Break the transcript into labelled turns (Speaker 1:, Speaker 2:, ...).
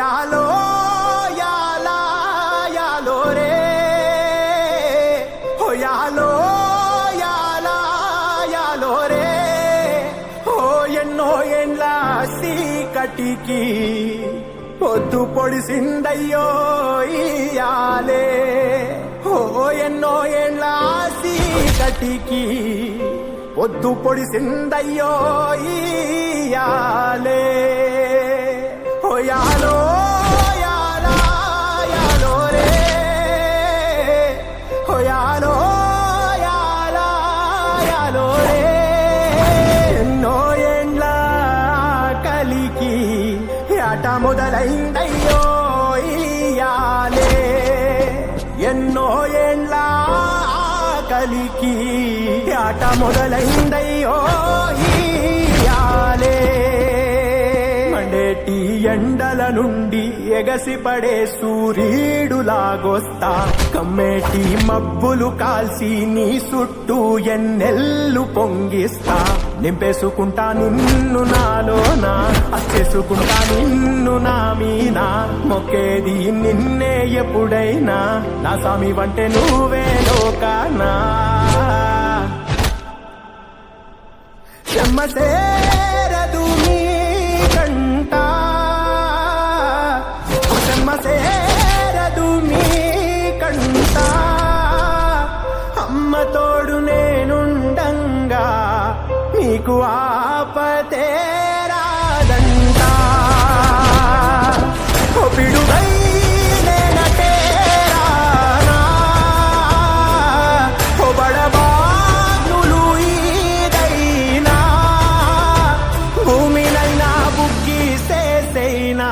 Speaker 1: యాలో యాలా యాలో రే హో యాలో యాలా యాలో రే హో ఎన్నో ఎండ్ల సీకటికి పొద్దు పొడిసిందయ్యో ఇయాలే హో ఎన్నో ఎండ్ల సీకటికి పొద్దు పొడిసిందయ్యో ఇయాలే హో యాలో యాలా యాలో రే హో యాలో యాలా యాలో రే ఎన్నో ఎండ్ల కలికి ఆట మొదలైందయ్యో ఇయాలే ఎన్నో ఎండ్ల కలికి ఆట మొదలైందయ్యో ఇయాలే మండేటి ఎండల నుండి ఎగసిపడే సూర్యుడులాగొస్తా కమ్మేటి మబ్బులు కాల్సి నీ చుట్టూ ఎన్నెల్లు పొంగిస్తా నింపేసుకుంటా నిన్ను నాలోనా అచ్చేసుకుంటా నిన్ను నా మీనా మొక్కేది నిన్నే ఎప్పుడైనా నా స్వామి వంటే నువ్వే లోకానా చెమ్మసేరదు నీ కంట చెమ్మసేరదు నీ కంట అమ్మ తోడు నేనుండంగా నీకు ఆపతే రాదంట పిడుగై నేనటే రానా బడబాగ్నులు ఈదైనా భూమినైనా బుక్కి సేసైనా